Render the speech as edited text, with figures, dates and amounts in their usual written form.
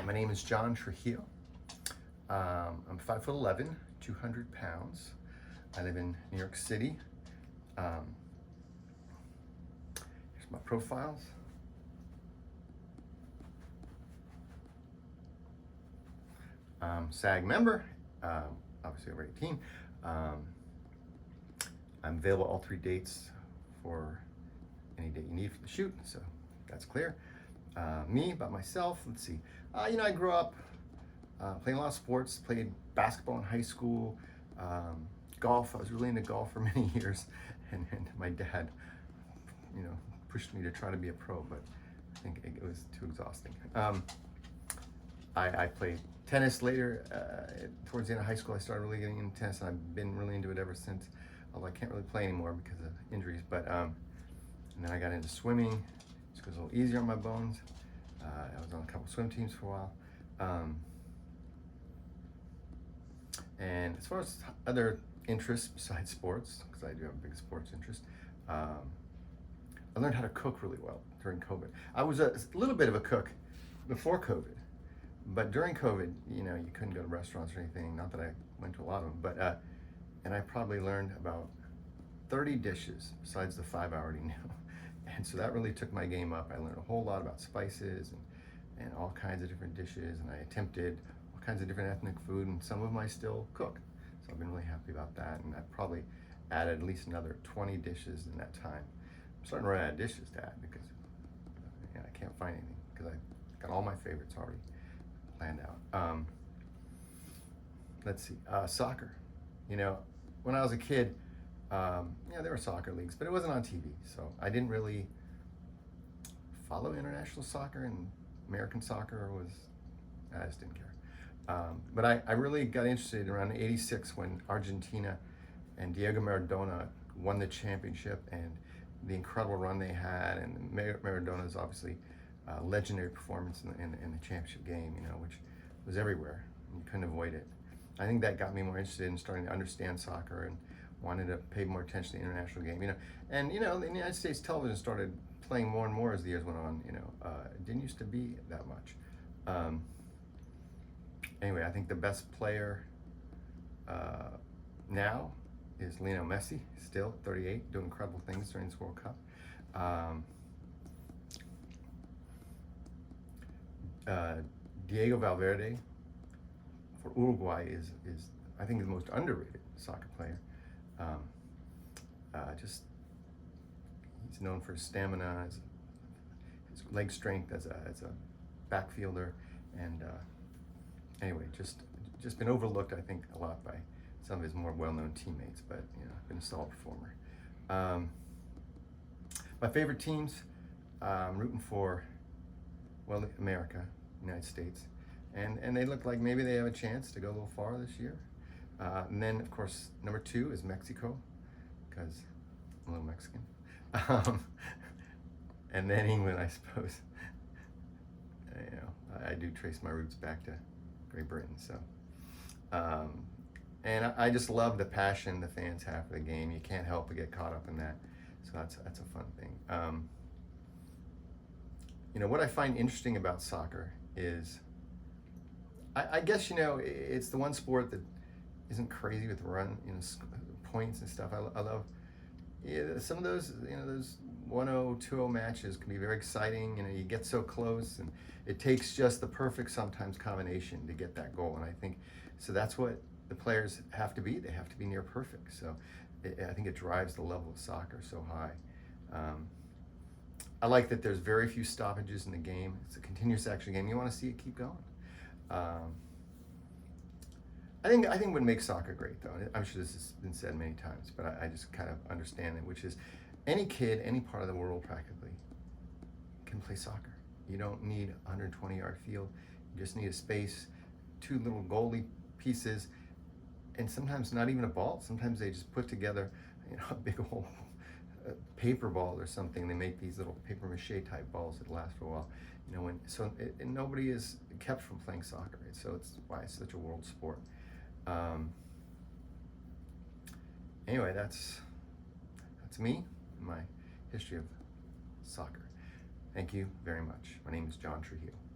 My name is John Trujillo. I'm 5'11", 200 pounds. I live in New York City. Here's my profiles. SAG member, obviously over 18. I'm available all 3 dates for any date you need for the shoot, so that's clear. Me, about myself, let's see. I grew up playing a lot of sports, played basketball in high school, golf. I was really into golf for many years, and my dad, pushed me to try to be a pro, but I think it was too exhausting. I played tennis later. Towards the end of high school, I started really getting into tennis, and I've been really into it ever since, although I can't really play anymore because of injuries. But and then I got into swimming, just because it was a little easier on my bones. I was on a couple swim teams for a while. And as far as other interests besides sports, because I do have a big sports interest, I learned how to cook really well during COVID. I was a little bit of a cook before COVID, but during COVID, you couldn't go to restaurants or anything. Not that I went to a lot of them, but and I probably learned about 30 dishes besides the 5 I already knew. And so that really took my game up. I learned a whole lot about spices and all kinds of different dishes, and I attempted all kinds of different ethnic food, and some of them I still cook. So I've been really happy about that, and I've probably added at least another 20 dishes in that time. I'm starting to run out of dishes to add because I can't find anything, because I got all my favorites already planned out. Let's see, soccer. When I was a kid, there were soccer leagues, but it wasn't on TV, so I didn't really follow international soccer, and American soccer I just didn't care. But I really got interested around '86 when Argentina and Diego Maradona won the championship, and the incredible run they had, and Maradona's obviously legendary performance in the championship game, which was everywhere. You couldn't avoid it. I think that got me more interested in starting to understand soccer and wanted to pay more attention to the international game. And the United States television started playing more and more as the years went on. It didn't used to be that much. Anyway, I think the best player now is Lionel Messi, still 38, doing incredible things during this World Cup. Diego Valverde for Uruguay is I think the most underrated soccer player. He's known for his stamina, his leg strength as a backfielder, and anyway, just been overlooked, I think, a lot by some of his more well-known teammates, but been a solid performer. My favorite teams, I'm rooting for, America, United States, and they look like maybe they have a chance to go a little far this year. And then, of course, number 2 is Mexico, because I'm a little Mexican. And then England, I suppose. I do trace my roots back to Great Britain. So, and I just love the passion the fans have for the game. You can't help but get caught up in that. So that's a fun thing. What I find interesting about soccer is, I guess it's the one sport that isn't crazy with run, points and stuff. I love some of those, those 1-0, 2-0 matches can be very exciting. You get so close, and it takes just the perfect sometimes combination to get that goal. And I think so that's what the players have to be. They have to be near perfect. So I think it drives the level of soccer so high. I like that there's very few stoppages in the game. It's a continuous action game. You want to see it keep going. I think what makes soccer great, though, I'm sure this has been said many times, but I just kind of understand it, which is any kid, any part of the world practically, can play soccer. You don't need a 120-yard field. You just need a space, 2 little goalie pieces, and sometimes not even a ball. Sometimes they just put together a big old paper ball or something. They make these little paper mache type balls that last for a while. And nobody is kept from playing soccer. Right? So it's why it's such a world sport. Anyway, that's me and my history of soccer. Thank you very much. My name is John Trujillo.